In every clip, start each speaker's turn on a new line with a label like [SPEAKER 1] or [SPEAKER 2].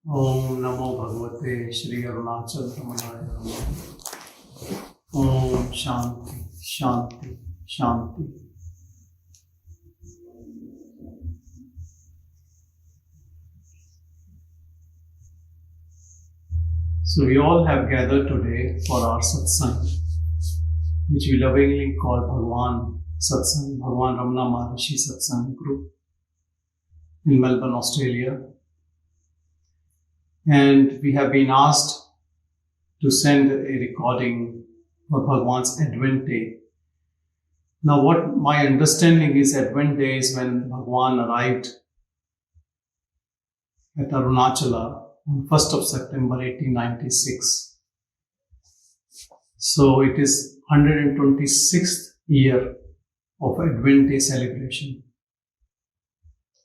[SPEAKER 1] ओम नमो भगवते श्री अरुणाचल रमणाय नमः। ओम शांति शांति शांति। So we all have gathered today for our Satsang, which we lovingly call Bhagwan Satsang, Bhagwan Ramana Maharshi Satsang group in Melbourne, Australia. And we have been asked to send a recording for Bhagwan's Advent Day. Now, what my understanding is, Advent Day is when Bhagwan arrived at Arunachala on 1st of September 1896. So it is 126th year of Advent Day celebration.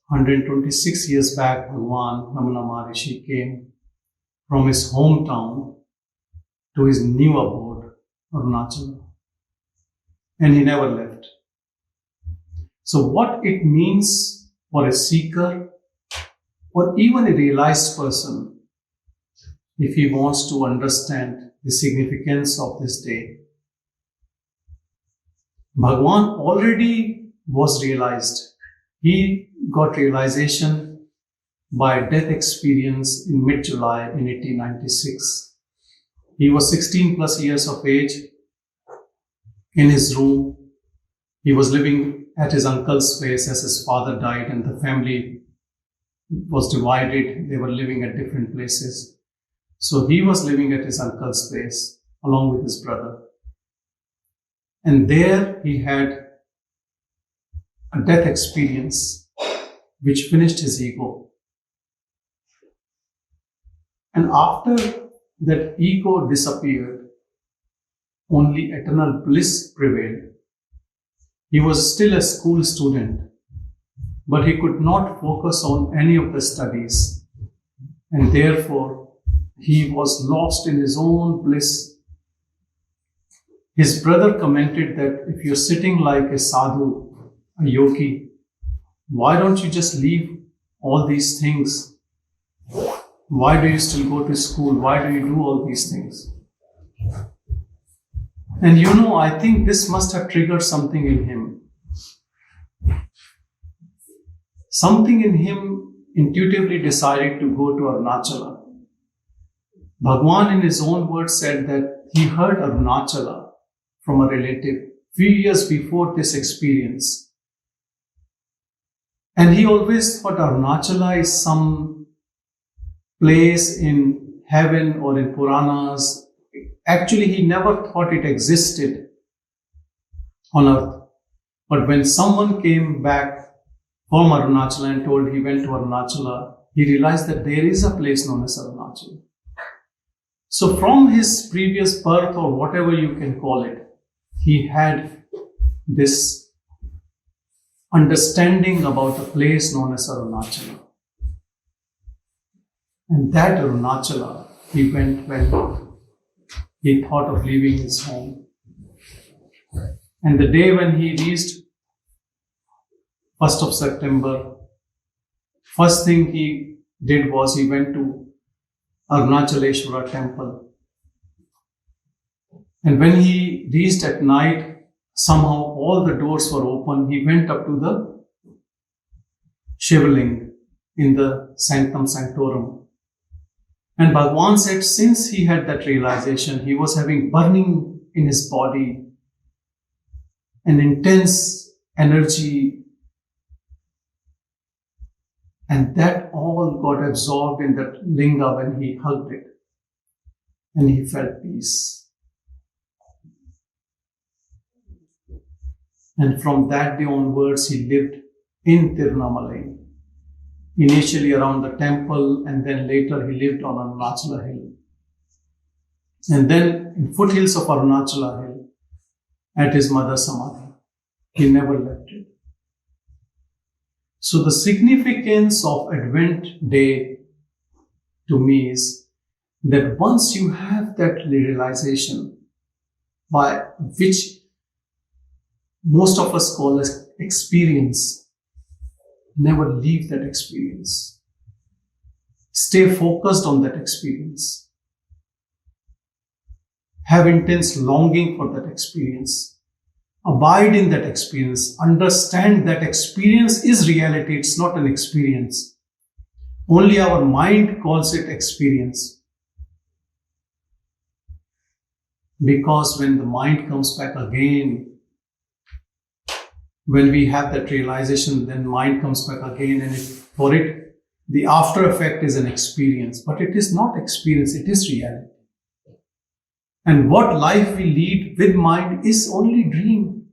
[SPEAKER 1] 126 years back, Bhagwan Ramana Maharshi came from his hometown to his new abode, Arunachala. And he never left. So what it means for a seeker or even a realized person, if he wants to understand the significance of this day, Bhagwan already was realized. He got realization by death experience in mid-July in 1896. He was 16 plus years of age. In his room, he was living at his uncle's place as his father died and the family was divided. They were living at different places. So he was living at his uncle's place along with his brother. And there he had a death experience which finished his ego. And after that ego disappeared, only eternal bliss prevailed. He was still a school student, but he could not focus on any of the studies. And therefore, he was lost in his own bliss. His brother commented that if you're sitting like a sadhu, a yogi, why don't you just leave all these things? Why do you still go to school? Why do you do all these things? And I think this must have triggered something in him. Something in him intuitively decided to go to Arunachala. Bhagwan in his own words said that he heard Arunachala from a relative few years before this experience. And he always thought Arunachala is some place in heaven or in Puranas. Actually, he never thought it existed on earth. But when someone came back from Arunachala and told he went to Arunachala, he realized that there is a place known as Arunachala. So from his previous birth or whatever you can call it, he had this understanding about a place known as Arunachala. And that Arunachala, he went when he thought of leaving his home. And the day when he reached 1st of September, first thing he did was he went to Arunachaleshwara temple. And when he reached at night, somehow all the doors were open. He went up to the Shivling in the Sanctum Sanctorum. And Bhagwan said since he had that realization, he was having burning in his body, an intense energy, and that all got absorbed in that linga when he hugged it, and he felt peace. And from that day onwards, he lived in Tirunamalai. Initially around the temple, and then later he lived on Arunachala Hill. And then in foothills of Arunachala Hill, at his mother's samadhi. He never left it. So the significance of Advent Day to me is that once you have that realization, by which most of us call as experience, never leave that experience. Stay focused on that experience. Have intense longing for that experience. Abide in that experience. Understand that experience is reality. It's not an experience. Only our mind calls it experience. Because when the mind comes back again, when we have that realization, then mind comes back again, and for it, the after effect is an experience. But it is not experience, it is reality. And what life we lead with mind is only dream.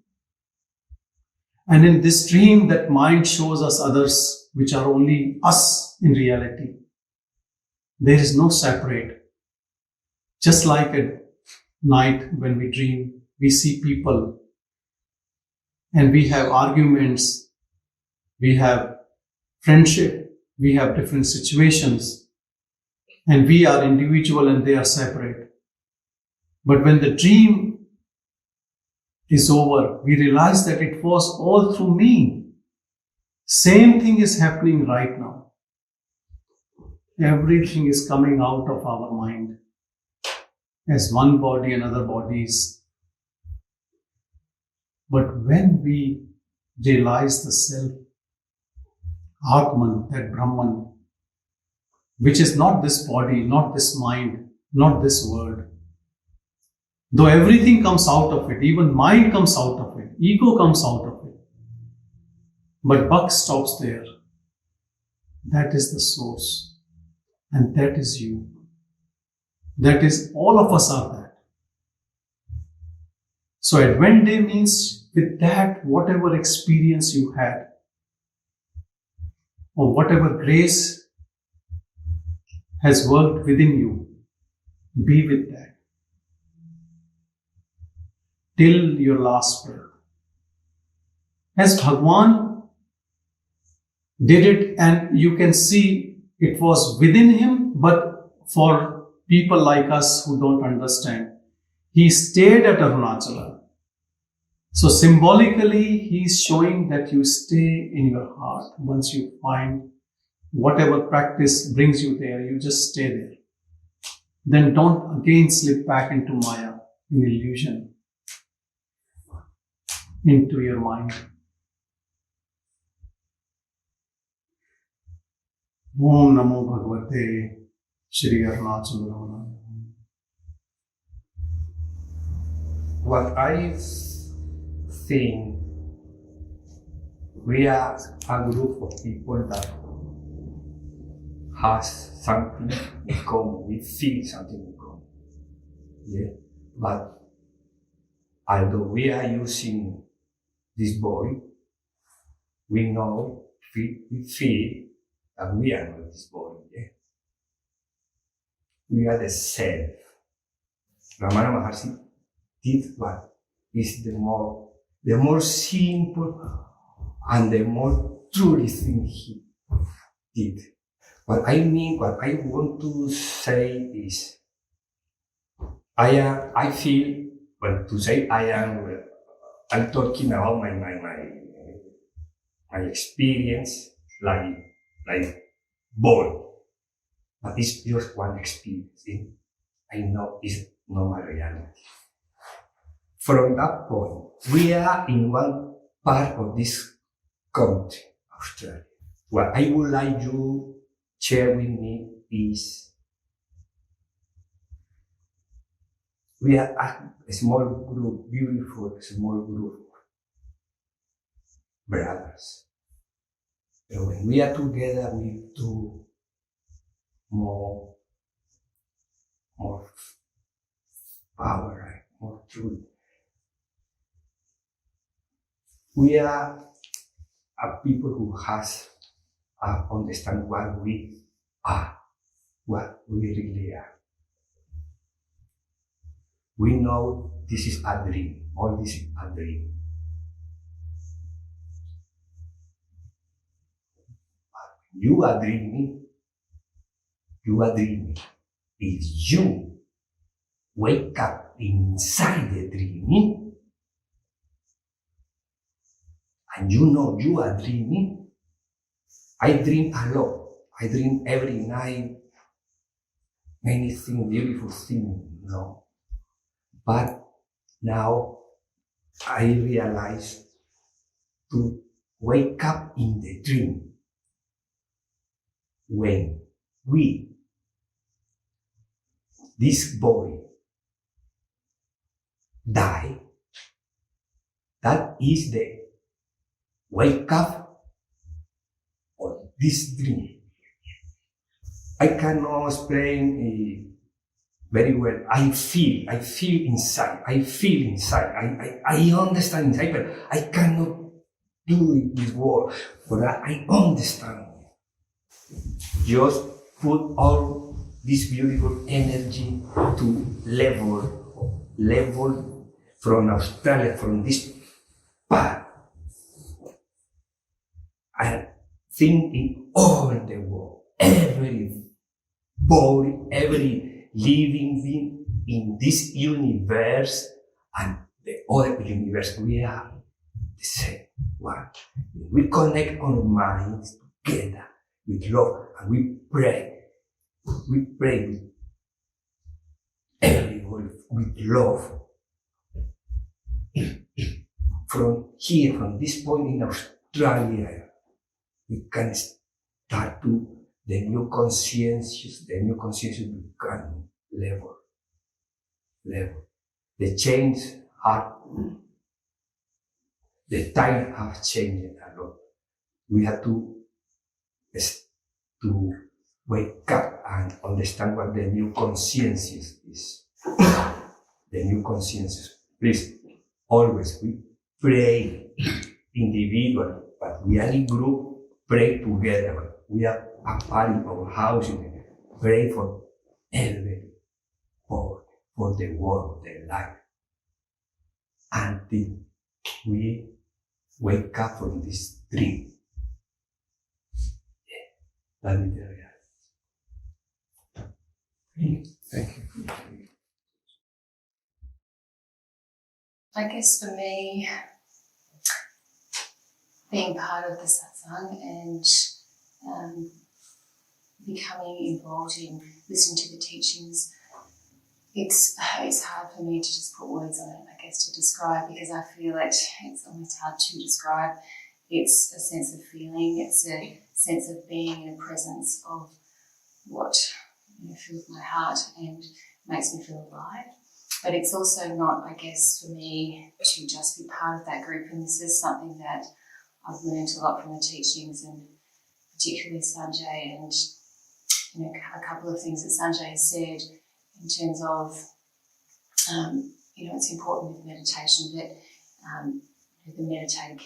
[SPEAKER 1] And in this dream, that mind shows us others which are only us in reality. There is no separate. Just like at night when we dream, we see people and we have arguments, we have friendship, we have different situations, and we are individual and they are separate. But when the dream is over, we realize that it was all through me. Same thing is happening right now. Everything is coming out of our mind as one body and other bodies. But when we realize the self, Atman, that Brahman, which is not this body, not this mind, not this world, though everything comes out of it, even mind comes out of it, ego comes out of it, but buck stops there. That is the source, and that is you. That is, all of us are that. So Advent Day means with that, whatever experience you had, or whatever grace has worked within you, be with that till your last breath. As Bhagwan did it, and you can see it was within him, but for people like us who don't understand, he stayed at Arunachala. So symbolically, he is showing that you stay in your heart. Once you find whatever practice brings you there, you just stay there. Then don't again slip back into Maya, in illusion, into your mind. Om Namo Bhagavate Shri Arunachala Ramana.
[SPEAKER 2] What I think, we are a group of people that has something in common. We feel something in common. Yeah. But although we are using this body, we know, we feel that we are not this body. Yeah? We are the self. Ramana Maharshi did what is the more simple and the more truly thing he did. What I mean, what I want to say is, I feel, well, to say I'm talking about my experience like born, but it's just one experience. I know it's not my reality. From that point, we are in one part of this country, Australia. What I would like you to share with me is, we are a small group, beautiful small group of brothers. But when we are together, we do more power, right? More truth. We are a people who has understand what we are, what we really are. We know this is a dream, all this is a dream. You are dreaming. If you wake up inside the dreaming, and you know you are dreaming, I dream a lot. I dream every night anything beautiful thing, no. But now I realize to wake up in the dream when this body, die. That is the wake up of this dream. I cannot explain very well. I feel inside. I understand inside, but I cannot do it with words. But I understand. Just put all this beautiful energy to level from Australia, from this part. I think in all the world, every body, every living being in this universe and the other universe, we are the same one. We connect our minds together with love and we pray. We pray with everyone with love. From here, from this point in Australia, we can start to the new conscientious become level. The change the time have changed a lot. We have to wake up and understand what the new conscientious is. The new conscientious. Please, always we pray individually, but we are in group, pray together. We are apart in our house, pray for everybody, for the world, the life, until we wake up from this dream. That is the reality. Thank you.
[SPEAKER 3] I guess for me, being part of the Satsang and becoming involved in listening to the teachings, it's hard for me to just put words on it, I guess, to describe, because I feel it's almost hard to describe. It's a sense of feeling, it's a sense of being in a presence of what fills my heart and makes me feel alive. But it's also not, I guess, for me to just be part of that group. And this is something that I've learned a lot from the teachings, and particularly Sanjay, and a couple of things that Sanjay has said in terms of, it's important with meditation that the meditator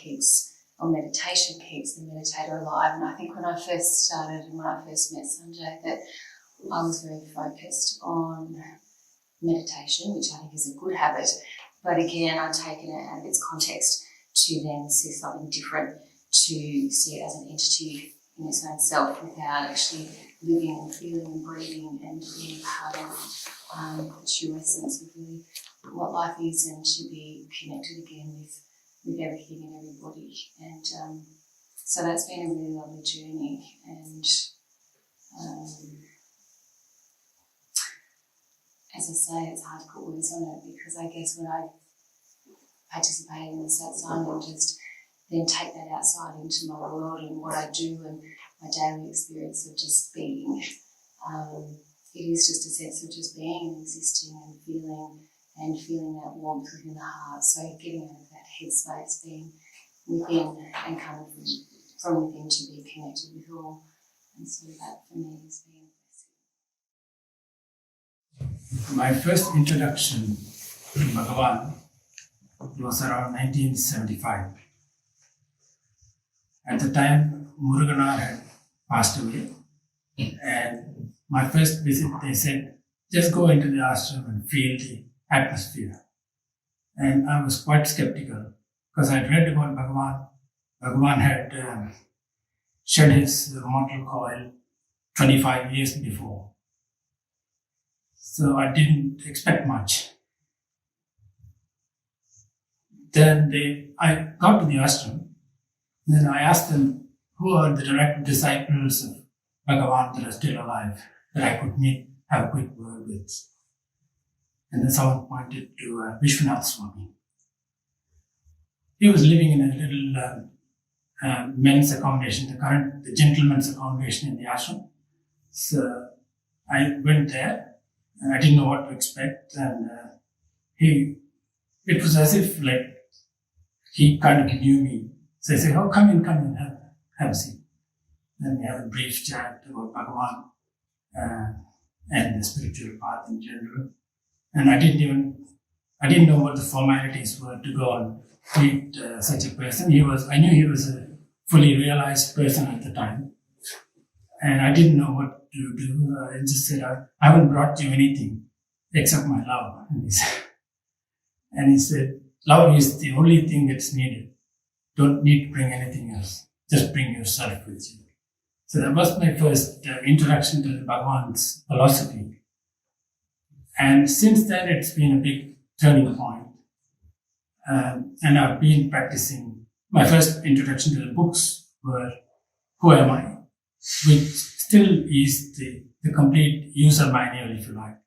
[SPEAKER 3] meditation keeps the meditator alive. And I think when I first started and when I first met Sanjay, that I was very focused on meditation, which I think is a good habit. But again, I've taken it out of its context to then see something different, to see it as an entity in its own self without actually living and feeling and breathing and being part of the true essence of really what life is, and to be connected again with everything and everybody. And so that's been a really lovely journey. And as I say, it's hard to put words on it, because I guess when I participate in the Satsang and just then take that outside into my world and what I do and my daily experience of just being, it is just a sense of just being and existing and feeling that warmth within the heart. So getting out of that headspace, being within and coming from within to be connected with all. And so that for me has been a blessing.
[SPEAKER 4] My first introduction to Bhagavan was around 1975. At the time, Muruganar had passed away, and my first visit, they said, just go into the ashram and feel the atmosphere. And I was quite skeptical, because I'd read about Bhagavan. Bhagavan had shed his mortal coil 25 years before. So I didn't expect much. Then I got to the ashram. Then I asked them, who are the direct disciples of Bhagavan that are still alive, that I could meet have a quick word with. And then someone pointed to Vishwanath Swami. He was living in a little men's accommodation, the gentleman's accommodation in the ashram. So I went there, and I didn't know what to expect, and it was as if like he kind of knew me. So I said, "Oh, come in, have a seat." Then we have a brief chat about Bhagavan and the spiritual path in general. And I didn't know what the formalities were to go and meet such a person. I knew he was a fully realized person at the time. And I didn't know what to do. I just said, I haven't brought you anything except my love. And he said, love is the only thing that's needed. Don't need to bring anything else. Just bring yourself with you. So that was my first introduction to the Bhagavan's philosophy. And since then, it's been a big turning point. And I've been practicing. My first introduction to the books were Who Am I? Which still is the complete user manual, if you like.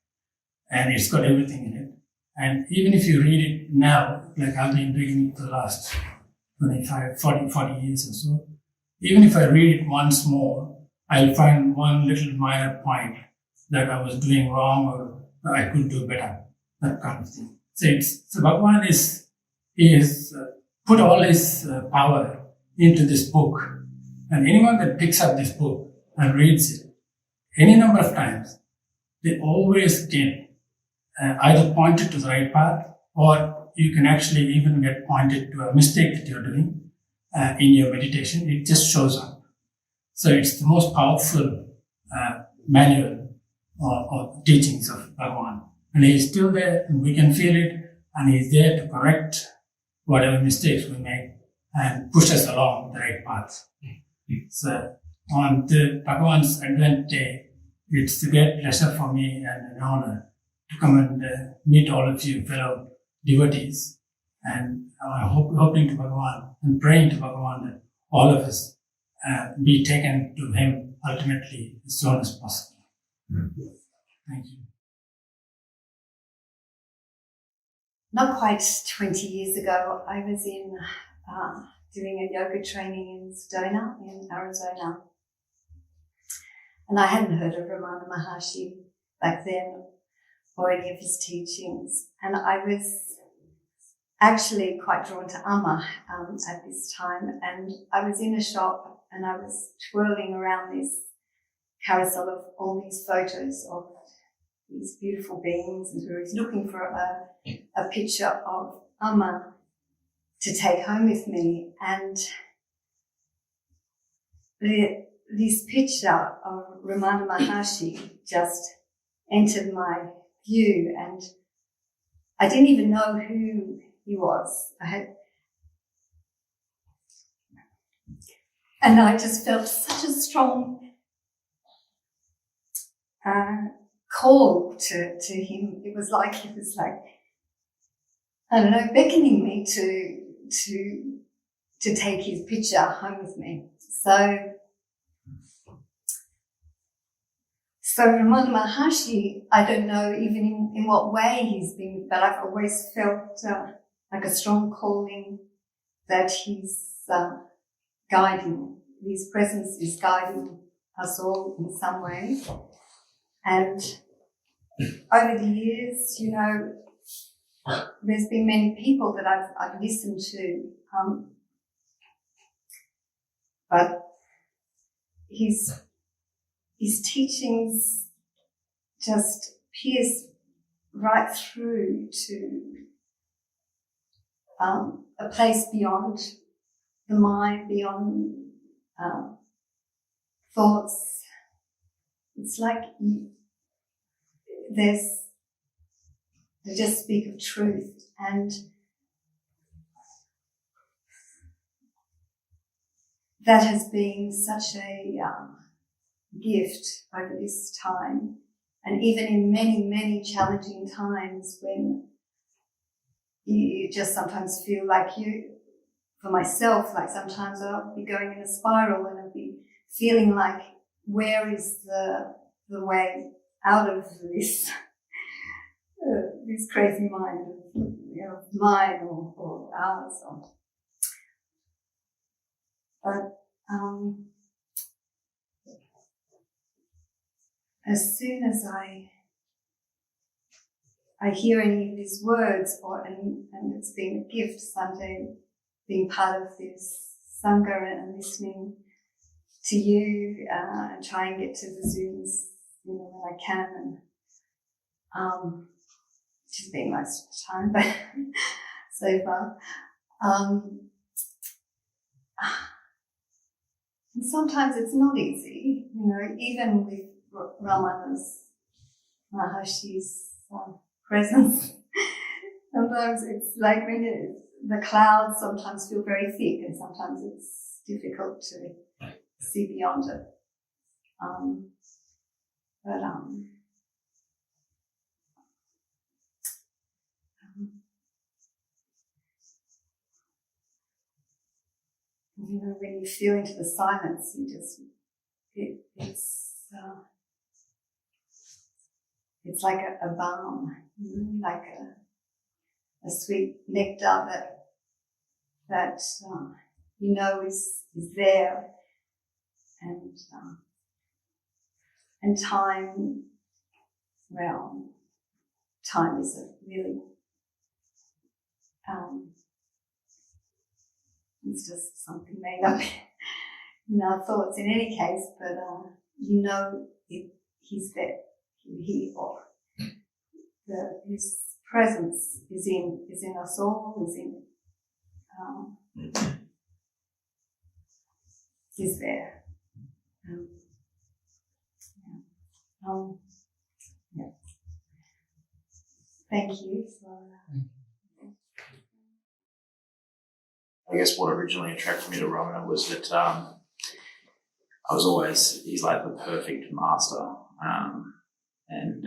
[SPEAKER 4] And it's got everything in it. And even if you read it now, like I've been reading it for the last 25, 40 years or so, even if I read it once more, I'll find one little minor point that I was doing wrong or I could do better, that kind of thing. So Bhagavan he has put all his power into this book. And anyone that picks up this book and reads it any number of times, they always get either pointed to the right path, or you can actually even get pointed to a mistake that you're doing in your meditation. It just shows up. So it's the most powerful manual or teachings of Bhagavan. And he's still there, and we can feel it, and he's there to correct whatever mistakes we make and push us along the right path. So on the Bhagavan's Advent Day, it's a great pleasure for me and an honor to come and meet all of you fellow devotees. And I'm hoping to Bhagavan and praying to Bhagavan that all of us be taken to him ultimately as soon as possible. Thank you.
[SPEAKER 5] Not quite 20 years ago, I was doing a yoga training in Sedona in Arizona. And I hadn't heard of Ramana Maharshi back then or any of his teachings. And I was actually quite drawn to Amma at this time. And I was in a shop and I was twirling around this carousel of all these photos of these beautiful beings, and I was looking for a picture of Amma to take home with me. And this picture of Ramana Maharshi just entered my view, and I didn't even know who he was. And I just felt such a strong call to him. It was like he was like, I don't know, beckoning me to take his picture home with me. So Ramana Maharshi, I don't know even in what way he's been, but I've always felt like a strong calling that he's guiding, his presence is guiding us all in some way. And over the years, you know, there's been many people that I've listened to, but his teachings just pierce right through to a place beyond the mind, beyond thoughts. It's like they just speak of truth, and that has been such a gift over this time, and even in many, many challenging times when you just sometimes feel like for myself, like sometimes I'll be going in a spiral and I'll be feeling like, where is the way? out of this this crazy mind, mine or ours. But as soon as I hear any of his words, and it's been a gift, Sanjay, being part of this Sangha and listening to you, and try and get to the Zooms, when I can, and which has been most of the time, but so far. And sometimes it's not easy, even with Ramana's, Maharshi's presence. Sometimes it's like when the clouds sometimes feel very thick, and sometimes it's difficult to see beyond it. When you feel into the silence, it's like a balm, like a sweet nectar that is there, and time. Well, time is a really it's just something made up in our thoughts in any case, but he's there, his presence is in us all, is there. Yeah. Thank you for
[SPEAKER 6] I guess what originally attracted me to Ramana was that he's like the perfect master, and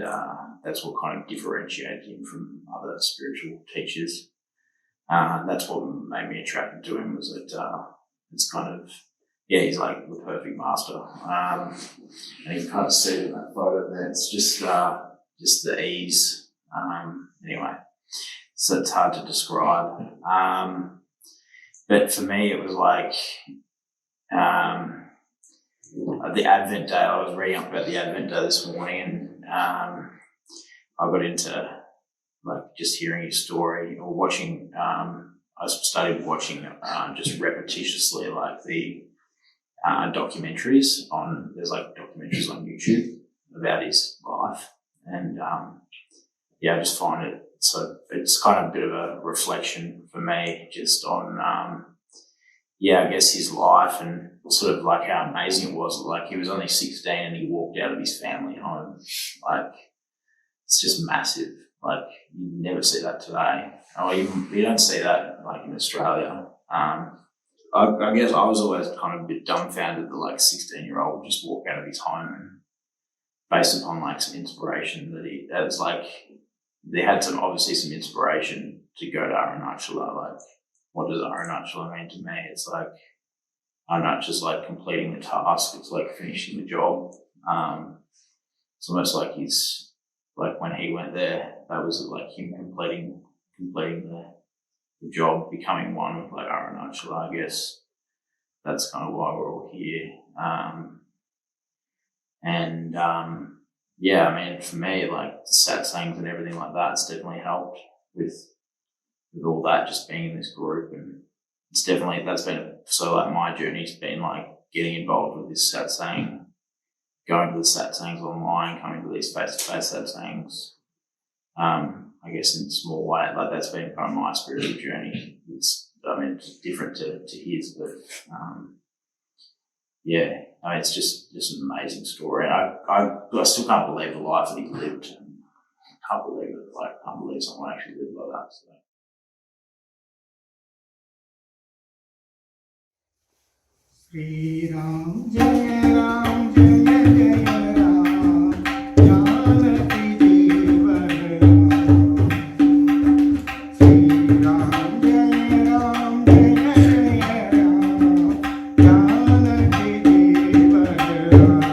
[SPEAKER 6] that's what kind of differentiated him from other spiritual teachers. That's what made me attracted to him, was that it's kind of, he's like the perfect master, and you can kind of see it in that photo there. It's just the ease. Anyway, so it's hard to describe. But for me, it was like the Advent Day. I was reading up about the Advent Day this morning, and I got into like just hearing his story or watching. I started watching just repetitiously like the documentaries on. There's like documentaries on YouTube about his life, and I just find it. So it's kind of a bit of a reflection for me just on, I guess his life, and sort of like how amazing it was. Like he was only 16 and he walked out of his family home. Like it's just massive. Like you never see that today. Or you don't see that like in Australia. I guess I was always kind of a bit dumbfounded that like a 16-year-old would just walk out of his home, and based upon like some inspiration that was like, they had obviously some inspiration to go to Arunachala. Like, what does Arunachala mean to me? It's like, I'm not just like completing the task, it's like finishing the job. It's almost like he's, like when he went there, that was like him completing the job, becoming one with like Arunachala. I guess that's kind of why we're all here. For me, like the satsangs and everything like that, it's definitely helped with all that, just being in this group. And it's definitely, that's been, so like my journey's been like getting involved with this satsang, going to the satsangs online, coming to these face-to-face satsangs. I guess in a small way, like that's been kind of my spiritual journey. It's different to his, but it's just an amazing story. I still can't believe the life that he lived. I can't believe someone actually lived like that. So.
[SPEAKER 7] Sri Ram Jai Ram Jai Jai Ram Janaki Jeevan Ram Sri Ram Jai Ram Jai Jai Ram Janaki Jeevan Ram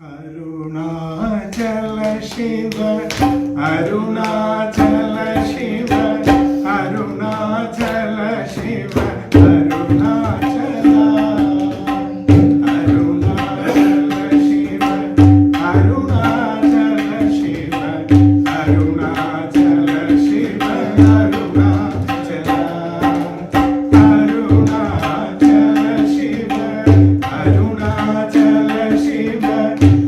[SPEAKER 7] Arunachal சிவ அருணாச்சல சிவ அருணாச்சல சிவ அருணாச்சல அருணாச்சல சிவ அருணாச்சல சிவ அருணாச்சல சிவ அருணாச்சல அருணாச்சல சிவ அருணாச்சல சிவ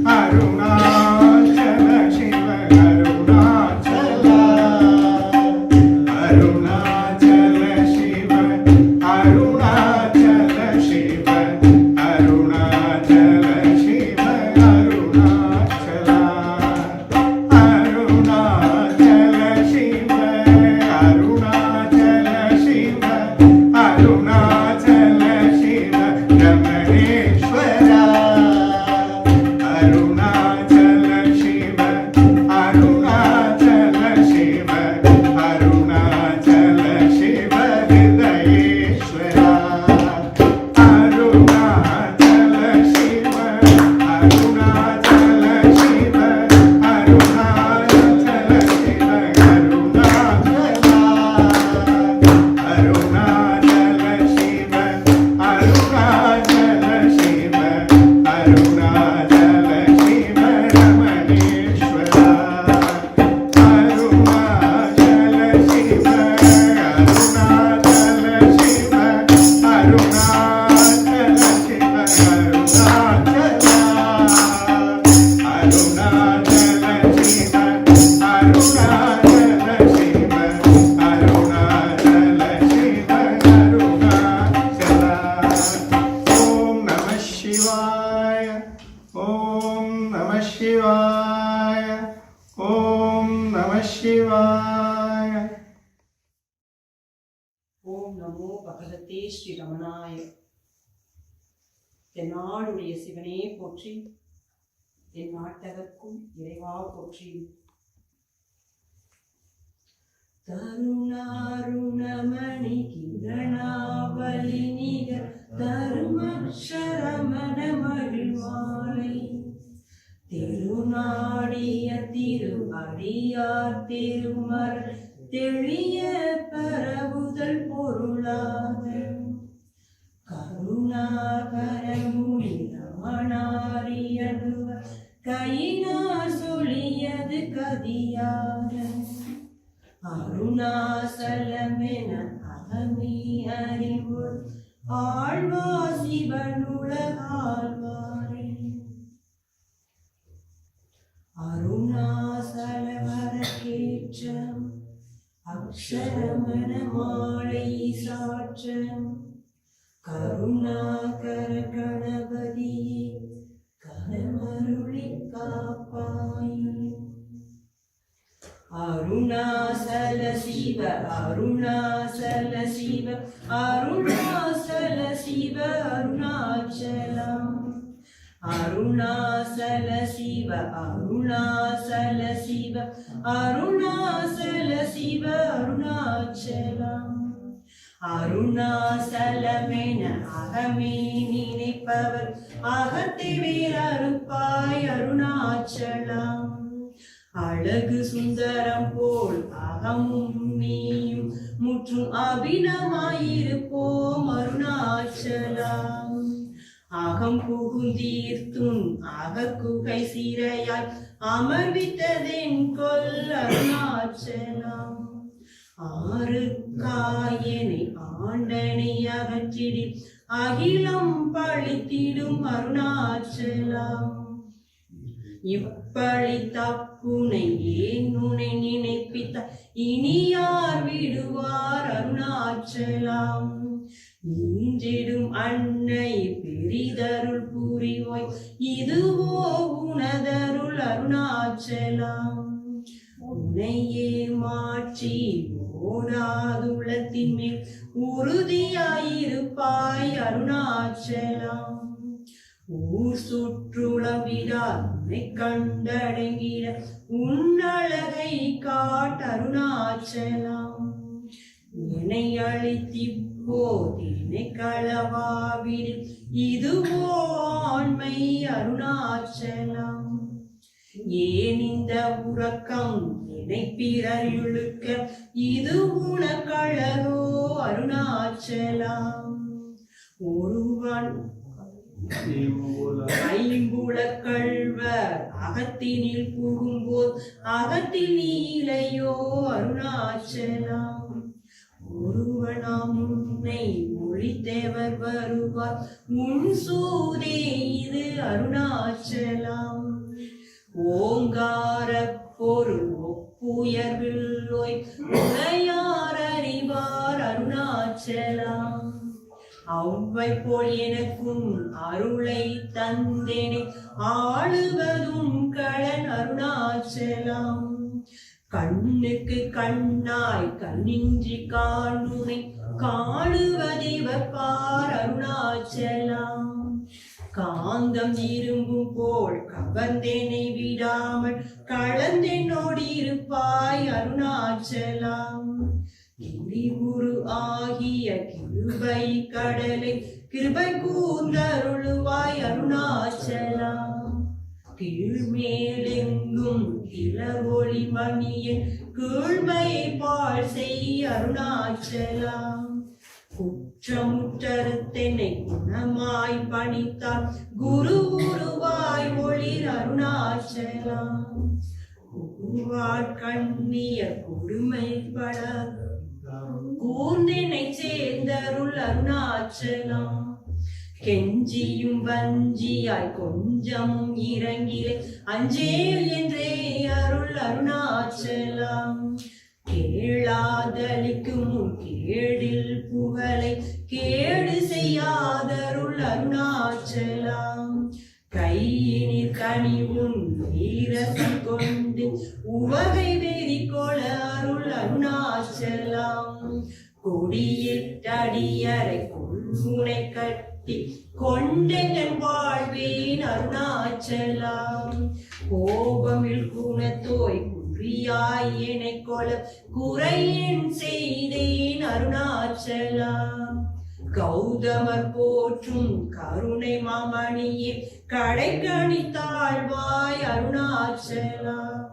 [SPEAKER 7] அருணாச்சல சிவ அருணாச்சல அருணாச்சல சிவ அருணாச்சல சிவ அருணாச்சல சிவ அருணாச்சல அருணாச்சல சிவ அருணாச்சல சிவ அருணாச்சல சிவ ரமணேஸ்வரா அருணாச்சல சிவ அருணாச்சல சிவ அருணாச்சல சிவ ஹிருதயேஸ்வரா அருணாச்சல சிவ அருணாச்சல சிவ அருணாச்சல சிவ அருணாச்சல சிவ அருணாச்சல சிவ அருணாச்சல சிவ ரமணேஸ்வரா அருணாச்சல சிவ அருணாச்சல சிவ அருணாச்சல சிவ அருணாச்சல சிவ அருணாச்சல சிவ அருணாச்சல சிவ அருணாச்சல ஓம் நம சிவாய ஓம் நம சிவாய ஓம் நம சிவாய
[SPEAKER 8] ஓம் நமோ பகவதே ஸ்ரீ ரமணாய. தென்னாடுடைய சிவனே போற்றி, என் நாட்டவர்க்கும் இறைவா போற்றி. தருணாருணமணி கிரணாவலி நிகர் தருமக்ஷரமண மகிழ்வாலை திருநாடிய திரு அடியார் திருமர் தெளிய பரவுதல் பொருளாக கருணாகரமுனி ரமணாரியனுவ கையினார் சொல்லியது கதியாக அருணாசலமென அகமே அறிவு ஆழ்வா சிவனுலகாழ்வாரே அருணாசலவரக்கேற்றம் அக்ஷரமண மாலை சாற்றம் கருணாகர கணபதியே கரமருளி காப்பாயே. அருணாசல சிவ அருணாசல சிவ அருணாசல சிவ அருணாச்சலம் அருணாசல சிவ அருணாசல சிவ அருணாசல சிவ அருணாச்சலம் அருணாசலமென அகமே நினைப்பவர் அகத்தை வேறறுப்பாய் அருணாச்சலம் அழகு சுந்தரம் போல் அகமும் நீயும் முற்றும் அபிநமாயிருப்போம் அருணாச்சலம் அகம் புகுந்தீர்த்துன் அகக்குகை சிறையாய் அமர்வித்ததென் கொல் அருணாச்சலம் ஆறு காயனை ஆண்டனை அகற்றிடி அகிலம் பழித்திடும் அருணாச்சலம் இப்பழி தப்புனை ஏன் உனை நினைப்பித்த இனியார் விடுவார் அருணாச்சலம் நீஞ்சிடும் அன்னை பெரிதருள் புரிவோய் இதுவோ உனதருள் அருணாச்சலம் உன்னையே மாற்றி ஓடாதுளத்தின் மேல் உறுதியாயிருப்பாய் அருணாச்சலம் ஊர் சுற்றுளவிடார் உன்னை கண்டடங்கிட உன்னழகை காட்டருணாச்சலம் என்னை அழித்தி போதினை களவாவினில் இதுவோ ஆண்மை அருணாச்சலம். ஏன் இந்த உறக்கம் என்னை பிறர் இழுக்க இது உனக்கழகோ அருணாச்சலம். ஒருவன் ஐம்புலக் கள்வர் அகத்தினில் புகும்போது அகத்தில் நீலையோ அருணாச்சலம். ஒருவனாம் உன்னை மொழித்தேவர் வருவார் உன் சூதே இது அருணாச்சலம். ஓங்கார பொருள் ஒப்புயர்வில்லோய் உரையார் அறிவார் அருணாச்சலம். அவ்வை போல் எனக்கும் அருளை தந்தேனே ஆளுவதும் கடன் அருணாச்சலம். கண்ணுக்கு கண்ணாய் கண்ணின்றி காணுனை காணுவதேவர் பார் அருணாச்சலம். காந்தம் இரும்பும் போல் கவர்ந்தேனை விடாமல் கலந்தென்னோடு இருப்பாய் அருணாச்சலம். கிரிகுரு ஆகிய கிருபை கடலை கிருபை கூர்ந்தருளுவாய் அருணாச்சலம். கீழ்மேலெங்கும் இளவொளி மணியின் கீழ்மையை பாழ் செய் அருணாச்சலம். குற்றமுற்றறுத்தென்னை குணமாய் பணித்தால் குரு குருவாய் ஒளிர் அருணாச்சலம். கண்ணிய கொடுமைப்பட கூர்ந்தெனை சேர்ந்தருள் அருணாச்சலம். கெஞ்சியும் வஞ்சியாய் கொஞ்சமும் இறங்கிலே அஞ்சேல் என்றே அருள் அருணாச்சலம். கேளாதளிக்கும் கேடில் புகழை கேடு செய்யாதருள் அருணாச்சலம். கையினில் கனிவுன் வீரசம் கொண்டு உவகை வெறி கொள அருள் அருணாச்சலம். கொடியிட்டடியரை கொள்முனை கட்டி கொண்டெங்கன் வாழ்வேன் அருணாச்சலம். கோபமில் குணத்தோய் குறியாய் என்னை கொல குறையன் செய்தேன் அருணாச்சலம். கௌதமர் போற்றும் கருணை மாமணியே கடைக்கணி தாழ்வாய் அருணாச்சலம்.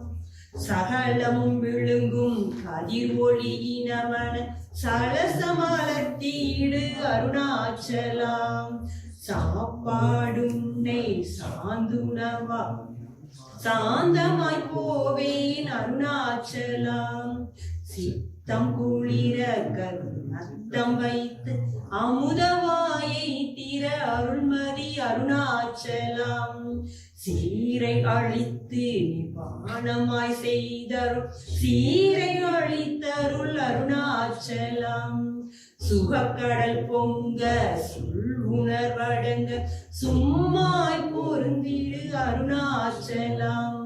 [SPEAKER 8] சகலமும் விழுங்கும் கதிர் ஒளியினவன சலசமலத்தீடு அருணாச்சலம். சாப்பாடுன்னை சாந்துணவா சாந்தமாய் போவேன் அருணாச்சலம். சித்தம் குளிர கருணத்தம் வைத்து அமுதவாயை திற அருள்மதி அருணாச்சலம். சீரை அழித்து நிபானமாய் செய்தருள் சீரை அழித்தருள் அருணாச்சலம். சுகக்கடல் பொங்க சொல் உணர்வடங்க சும்மாய் பொருந்திடு அருணாச்சலம்.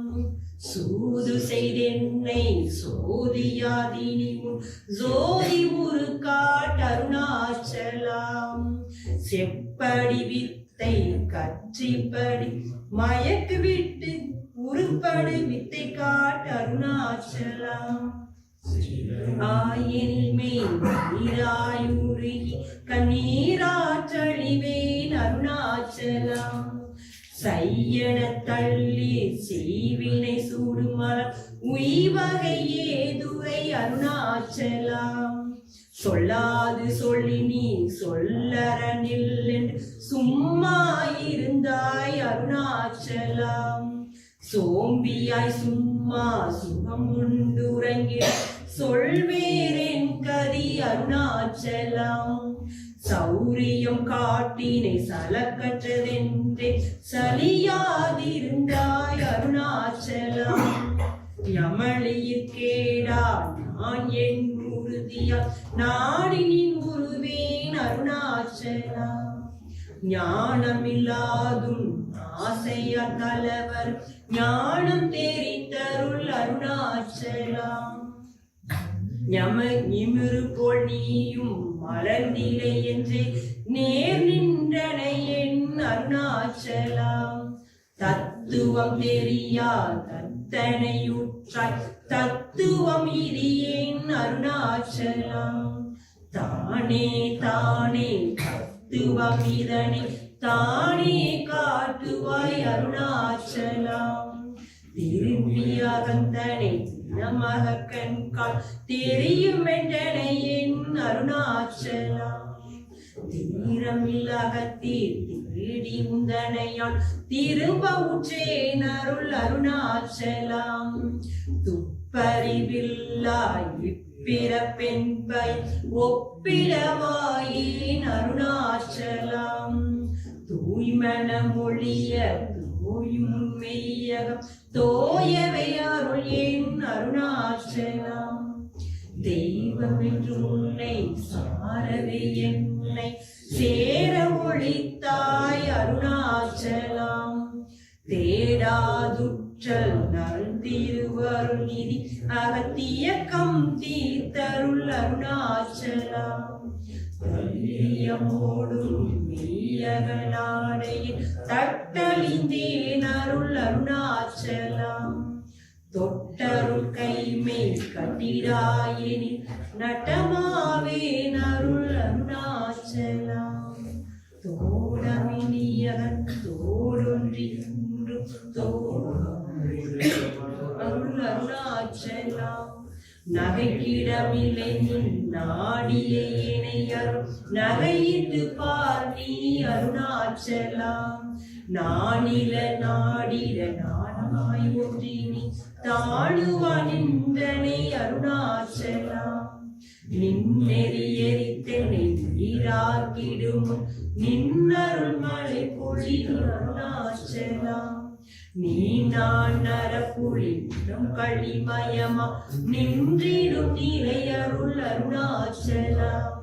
[SPEAKER 8] சூது செய்தென்னை சோதியாதினி உன் ஜோதி உரு காட் அருணாச்சலம். செப்படி வித்தை கற்றிப்படி மயக்கு விட்டு உருப்படு வித்தை காட் அருணாச்சலம். ஆயின்மை நீராயுருகி கண்ணீராற்றழிவேன் அருணாச்சலம். சையன தள்ளி செய்வினை சூடுமலம் உய்வகையே துரை அருணாச்சலம். சொல்லாது சொல்லி நீ சொல்லறனில் என்று சும்மா இருந்தாய் அருணாச்சலம். சோம்பியாய் சும்மா சுகம் உண்டுறங்கிட சொல்வேரேன் கதி அருணாச்சலம். சௌரியம் காட்டினை சலக்கற்றதென்றே சலியாதிருந்தாய் அருணாச்சலம். யமளியிற் கேடா நான் என் உறுதியா நாடினின் உருவேன் அருணாச்சலம். ஞானமில்லாதும் ஆசையா தலைவர் ஞானம் தெரித்தருள் அருணாச்சலம். நிமிரு போல் நீயும் மலர்ந்திலை என்றே நேர் நின்றனை என் அருணாச்சலம். தத்துவம் தெரியா தத்தனையுற்றாய் தத்துவம் இது என் அருணாச்சலம். தானே தானே தத்துவம் இதனை தானே காட்டுவாய் அருணாச்சலம். திரும்பி அகந்தனை நமக கண்கால் தெரியும் என்றனை என் அருணாச்சலம். தீரமில் அகத்தீர் தேடி உந்தனையான் திரும்ப உற்றேன் அருள் அருணாச்சலம். துப்பறிவில்லாய் இப்பிறப்பென்பை ஒப்பிடவாயின் அருணாச்சலம். தூய்மன மொழிய தூயும் மெய்யகம் தோயவை அருள் என் அருணாச்சலம். தெய்வம் என்று உன்னை சாரவே என்னை சேர ஒளித்தாய் அருணாச்சலம். தேடாதுற்றல் நல்திருவருள் நிதி அகத்தியக்கம் தீர்த்தருள் அருணாச்சலம். ோடும் மெய்யகனாடையில் தட்டழிந்தேன் அருள் அருணாச்சலம். தொட்டருள் கைமை கட்டிடாயெனில் நட்டமாவேன் அருள் அருணாச்சலம். தோடமினியகன் தோடொன்றி அருள் அருணாச்சலம். நகைக்கிடமில்லை நின் நாடிய இணை அருள் நகையிட்டு பார் நீ அருணாச்சலம். நானில நாடிட நானாய் ஒன்றினி தாழுவான் நின்றனை அருணாச்சலம். நின்னெறி எரித்தனை நீராக்கிடும் நின்னருள் மலை பொழி அருணாச்சலம். நீ நான் நரப்புழி களிமயமா நின்றிடும் நிலை அருள் அருணாச்சலம்.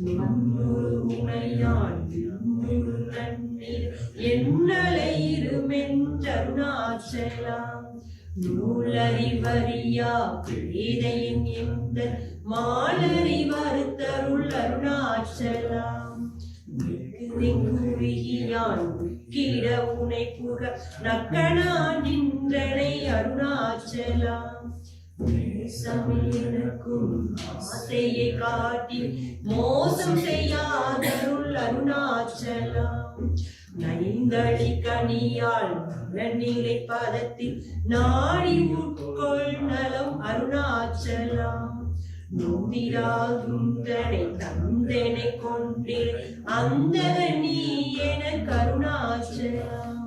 [SPEAKER 8] நின்னுரு உனையான் நின்னுரு நன்னீர் என்னலை இருமென்றருணாச்சலம். நூலறிவறியா பேதையின் எந்த மாலறி வருத்தருள் அருணாச்சலம். குறுகியான் கிட உனை புக நக்கனான் நின்றனை அருணாச்சலம். நேசமிருக்கும் ஆசையை காட்டி மோசம் செய்யாதருள் அருணாச்சலம். நைந்தளி கனியால் நிலை பதத்தில் நாடி உட்கொள் நலம் அருணாச்சலம். நொந்திராகுந்தனை தந்தனை கொண்டிரு அந்த நீ என கருணாச்சலம்.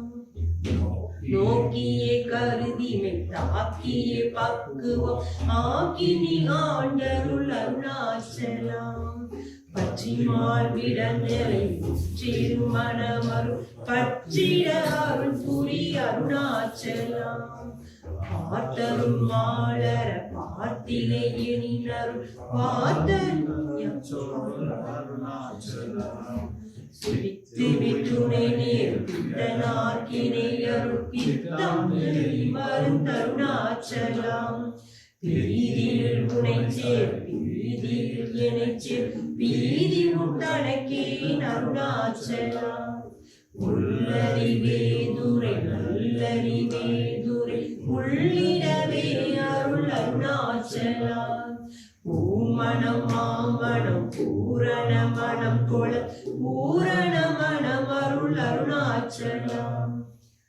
[SPEAKER 8] நோக்கியே கருதிமை தாக்கியே பக்குவம் ஆக்கி நீ ஆண்டருள் அருணாச்சலம். பற்றிமால் விடந்தரை திருமணமருள் பற்றிட அருள் புரி அருணாச்சலம். பார்த்தரும் மாலர பார்த்திலே எனினருள் பித்து விட்டுனை நேர் பித்தனாக்கினை அருள் பித்தம் மருந்தருணாச்சலம். பீதியில் உனை சேர் பீதியில் எனை சேர் பீதி உண்டனக்கே அருணாச்சலம். உள்ளறிவே துரை நல்லறிவே துரை உள்ளிடவே அருள் அருணாச்சலம். பூமணம் மாமணம் பூரண மணம் கொள பூரண மணம் அருள் அருணாச்சலம்.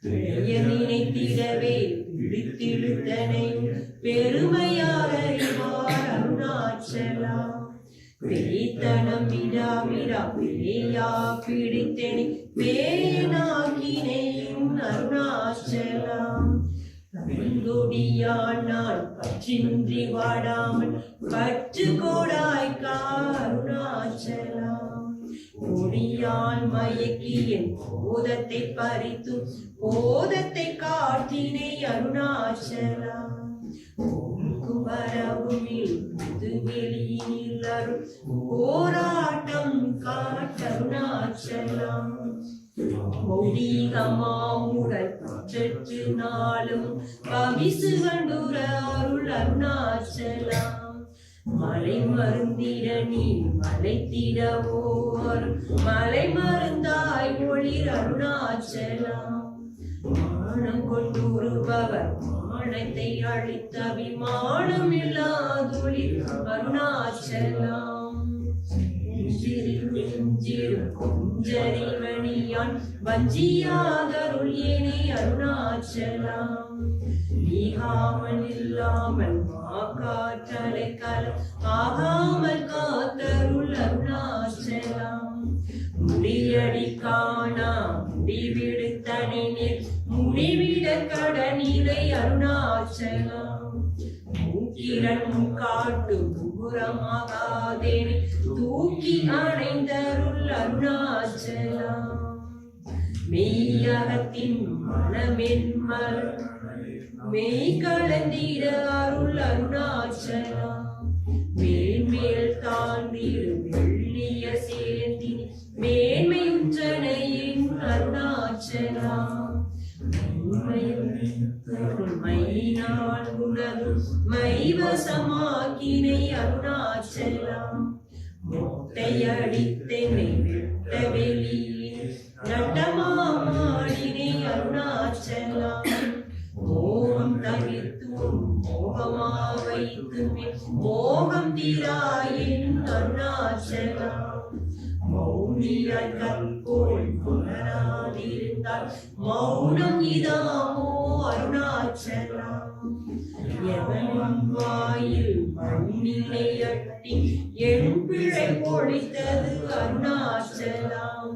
[SPEAKER 8] நினைத்திடவே பிடித்திழுத்தனையும் பெருமையாக அறிவார் அருணாச்சலம். பேய்த்தனம் விடாவிடா பேயா பிடித்தனை பேயனாகினேன் அருணாச்சலம். கொடியானால் பற்றின்றி வாடாமல் பற்று கோடாய்க்கா அருணாச்சலம். கொடியால் மயக்கி என் போதத்தை பறித்து போதத்தை காட்டினை அருணாச்சலம். வரவுமில் புதுவெளியில் அருள் போராட்டம் காட்டருணாச்சலம். மௌடிகமாமுடல் பற்றற்று நாளும் பவிசு கண்டுர அருள் அருணாச்சலம். மலை மருந்திட நீ மலைத்திடவோ மலை மருந்தாய் ஒளிர் அருணாச்சலம். மானம் கொண்டுருபவர் மானத்தை அழித்த அபிமானம் இல்லாதொளிர் அருணாச்சலம். மஞ்சரிமணியான் வஞ்சியாதருள் ஏனே அருணாச்சலம் நீகாமல் இல்லாமல் மாக்காற்றலை கல ஆகாமல் காத்தருள் அருணாச்சலம் முடியடி காணா முடிவிடுத்தடி நீர் முடிவிட கடனிலை அருணாச்சலம் மூக்கிரன் காட்டு புறமாகாதேனி தூக்கி அணைந்தருள் அருணாச்சலம் மெய்யகத்தின் மனமென்மல் மெய் கலந்திட அருள் அருணாச்சலம் மேன்மேல் தாழ்ந்திடு வெள்ளிய சேர்ந்தி மேன்மையுற்றனையின் அருணாச்சலம் மையினால் உனது மைவசமாக்கினை அருணாச்சலம் மொட்டையடித்தெனை வெட்ட வெளியில் நட்டமாடினை அருணாச்சலம் மோகம் தவிர்த்தும் மோகமா வைத்துமே மோகம் தீராயின் அருணாச்சலம் மௌனியாய் கற்போல் புலராதிருந்தால் மௌனம் இதாமோ அருணாச்சலம் எவன் வாயில் மண்ணினை அட்டி என் பிழை பொழித்தது அருணாச்சலம்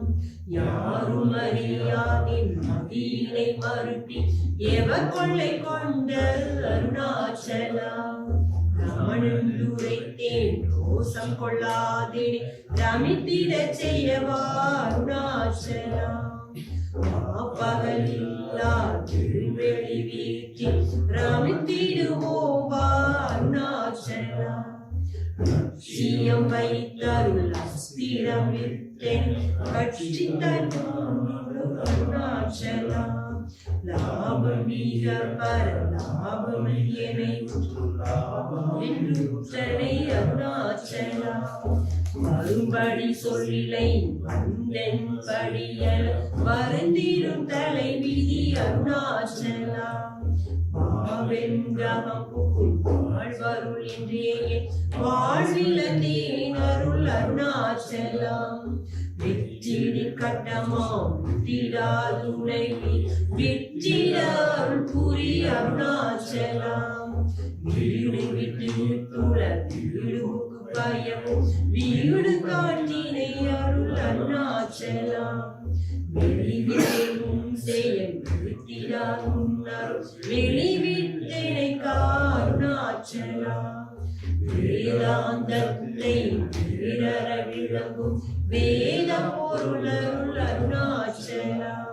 [SPEAKER 8] யாரும் அறியாதின் மதியினை மறுட்டி எவர் கொள்ளை கொண்டது அருணாச்சலம் ராமனுரைத்தேன் ரோசம் கொள்ளாதினி ரமித்திடச் செய்யவா அருணாச்சலம் பகலில்லா திருவெளி வீட்டில் ரமித்திடுவோவா அருணாச்சலம் லட்சியம் வைத்தருள் அஸ்திரம் விட்டேன் கட்சி அருணாச்சலம் லாபம் மிக பர லாபம் என்னை என்றுற்றனை அருணாச்சலம் மறுபடி சொல்லிலை வந்தென் படியல் வருந்திடும் தலை விதி அருணாச்சலம் பாவென்றாகம் புகுள் வாழ்வருள் என்றே வாழ்விலந்தேன் அருள் அருணாச்சலம் வெற்றிடி கட்டமாம் விட்டிடாதுணை விட்டிட அருள் புரி அருணாச்சலம் வீடு விட்டு துள வீடுக்கு பயமும் வீடு காட்டினை அருள் அருணாச்சலம் வெளிவிடும் செயல் விட்டிடாதும் அருள் வெளிவிட்டனை அருணாச்சலம் வேதாந்தத்தை வீரர விளங்கும் வேத பொருளருள் அருணாச்சலம்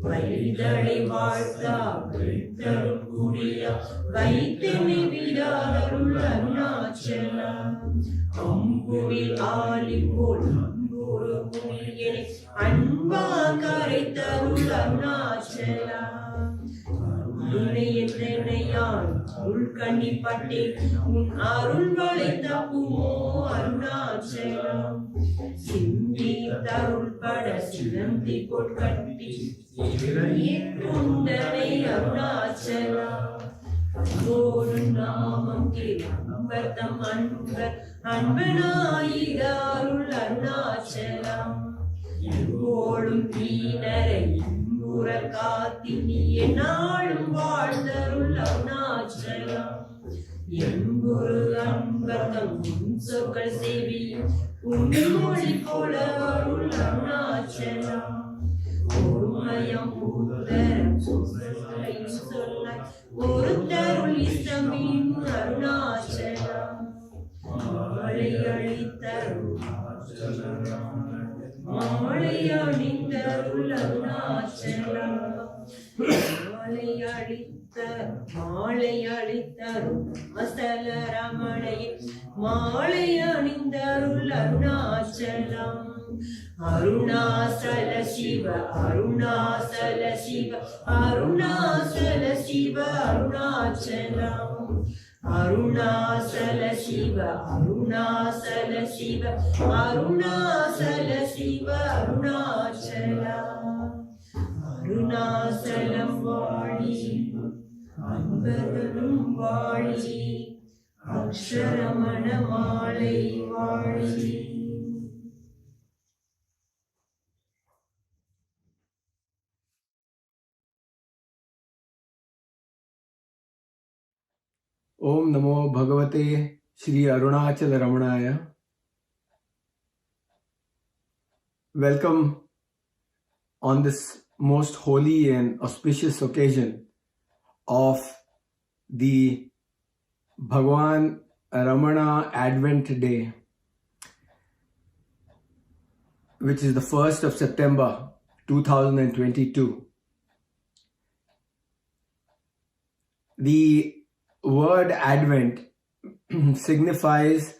[SPEAKER 8] வைதளை வாழ்த்தா வைத்தருள் குடியா வைத்தனை விடாதருள் அருணாச்சலம் அம்புவில் ஆலி போல் அன்புரு முனியனை அன்பா கரைத்தருள் அருணாச்சலம் என்னையான் அருள் கண்ணிப்பட்டேன் உன் அருள் வளை தப்புமோ அருணாச்சலம் சிந்தி தருள் பட சிலந்தி பொற்கட்டி குண்டனை அருணாச்சலம் அன்போடு நாமம் கேம்பர்த்தம் அன்பர் அன்பனாயிர அருள் அருணாச்சலம் எங்கோடும் தீனரை காத்தினி என்னாலும் வாழ்ந்தருள் அருணாச்சலம் எங்குரு அன்பர்தம் சொற்கள் சேவியும் உண்மொழி போல அருள் அருணாச்சலம் ஒருமயம் பூதரம் சொல்ல ஒரு தருள் இஷ்டமின் அருணாச்சலம் மாலை அழித்தருள் மாலை அணிந்தருள் அருணாச்சலம் மாலை அழித்தருள் அசல ரமணையில் மாலை அணிந்தருள் அருணாச்சலம் அருணாசல சிவ அருணாசல சிவ அருணாசல சிவ அருணாச்சலம் அருணாசல சிவ அருணாசல சிவ அருணாசல சிவ அருணாச்சலம் அருணாசலம் வாழி அன்பர்களும் வாழி அக்ஷரமண மாலை வாழி.
[SPEAKER 9] Om Namo Bhagavate Shri Arunachal Ramanaya. Welcome on this most holy and auspicious occasion of the Bhagwan Ramana Advent Day, which is the 1st of September 2022. The word Advent signifies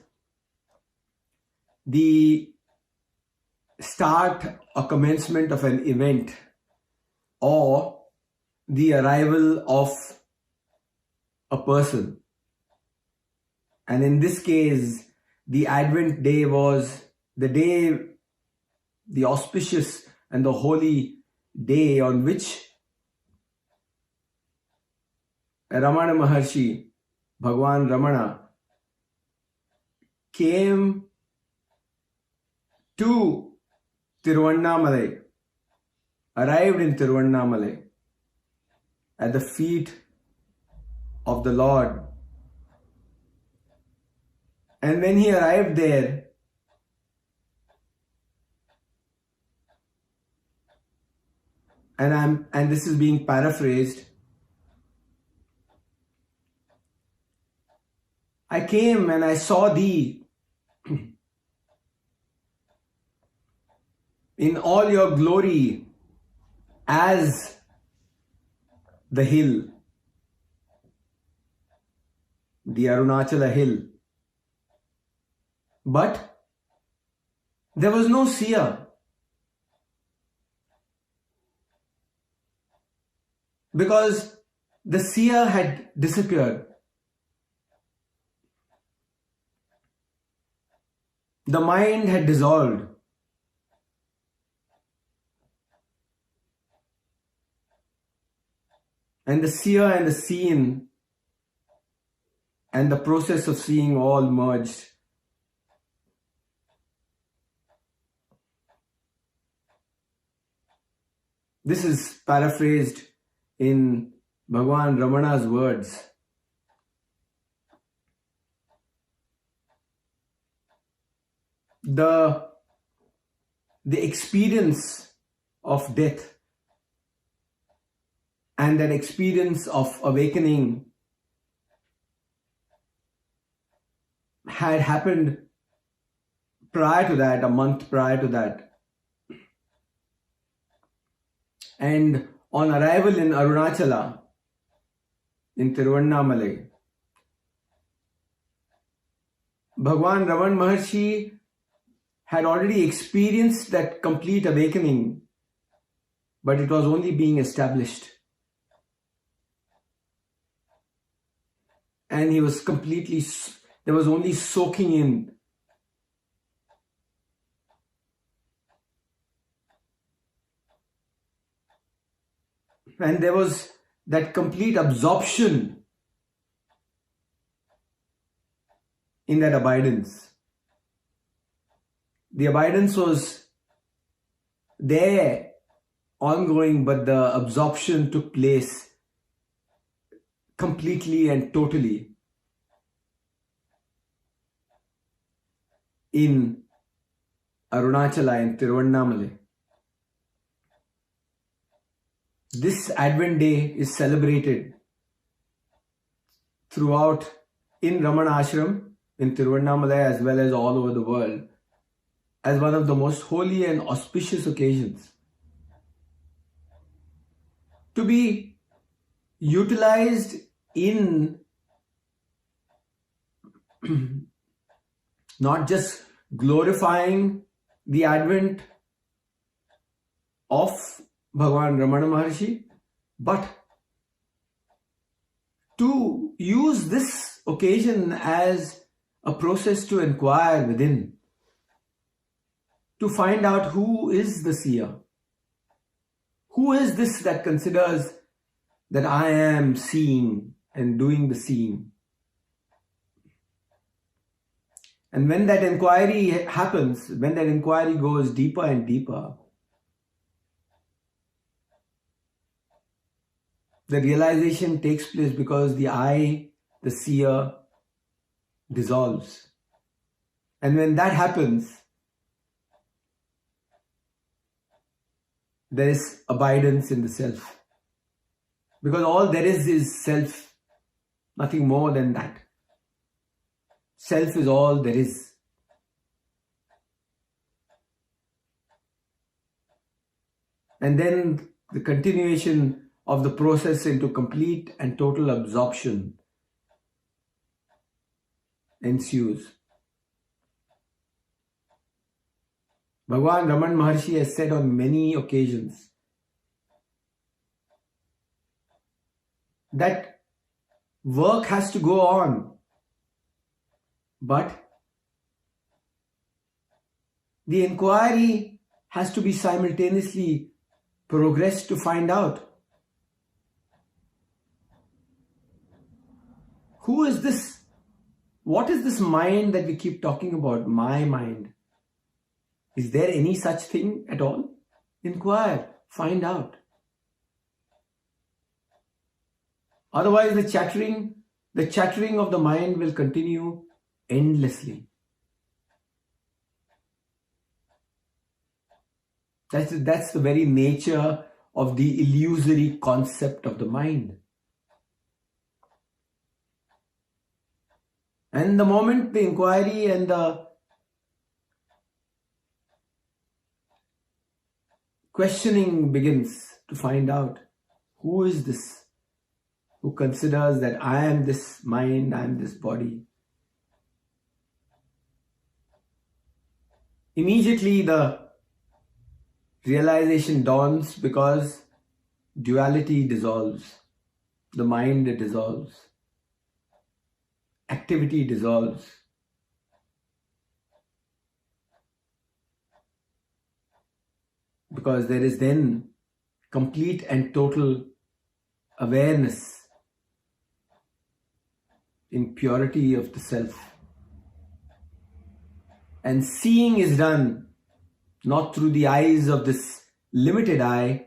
[SPEAKER 9] the start or commencement of an event or the arrival of a person. And in this case, the Advent day was the auspicious and the holy day on which Ramana Maharshi, Bhagwan Ramana, came to Tiruvannamalai, arrived in Tiruvannamalai at the feet of the Lord. And when he arrived there, and this is being paraphrased, I came and I saw thee in all your glory as the hill, the Arunachala hill. But there was no seer, because the seer had disappeared. The mind had dissolved. And the seer and the seen and the process of seeing all merged. This is paraphrased in Bhagwan Ramana's words. The experience of death and that experience of awakening had happened prior to that, a month prior to that. And on arrival in Arunachala, in Tiruvannamalai, Bhagwan Ramana Maharshi had already experienced that complete awakening, but it was only being established. And he was there was only soaking in. And there was that complete absorption in that abidance. The abidance was there, ongoing, but the absorption took place completely and totally in Arunachala and Tiruvannamalai. This Advent day is celebrated throughout in Ramana Ashram, in Tiruvannamalai, as well as all over the world, as one of the most holy and auspicious occasions to be utilized in not just glorifying the advent of Bhagwan Ramana Maharshi, but to use this occasion as a process to inquire within, to find out who is the seer. Who is this that considers that I am seeing and doing the seeing? And when that inquiry happens, when that inquiry goes deeper and deeper, the realization takes place, because the I the seer dissolves. And when that happens, there is abidance in the self. Because all there is self, nothing more than that. Self is all there is. And then the continuation of the process into complete and total absorption ensues. Bhagavan Ramana Maharshi has said on many occasions that work has to go on, but the inquiry has to be simultaneously progressed to find out who is this? What is this mind that we keep talking about? My mind. Is there any such thing at all? Inquire, find out. Otherwise, the chattering of the mind will continue endlessly. That's the very nature of the illusory concept of the mind. And the moment the inquiry and the questioning begins to find out who is this who considers that I am this mind, I am this body. Immediately the realization dawns because duality dissolves, the mind dissolves, activity dissolves. Because there is then complete and total awareness in purity of the self. And seeing is done not through the eyes of this limited eye,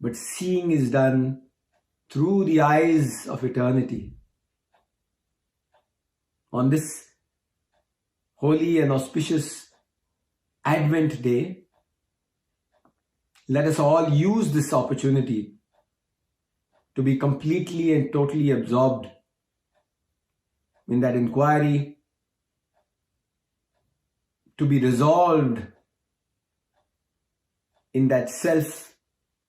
[SPEAKER 9] but seeing is done through the eyes of eternity. On this holy and auspicious Advent day, let us all use this opportunity to be completely and totally absorbed in that inquiry, to be resolved in that self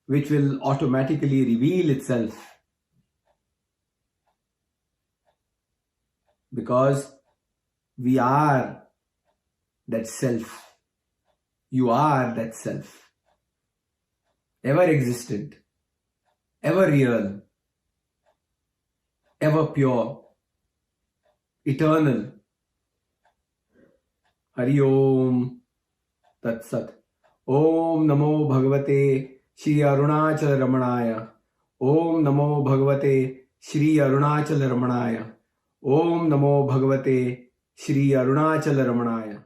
[SPEAKER 9] which will automatically reveal itself. Because we are that self. You are that self. Ever existent, ever real, ever pure, eternal. Hari Om Tat Sat. Om Namo Bhagavate Shri Arunachal Ramanaya. Om Namo Bhagavate Shri Arunachal Ramanaya. Om Namo Bhagavate Shri Arunachal Ramanaya.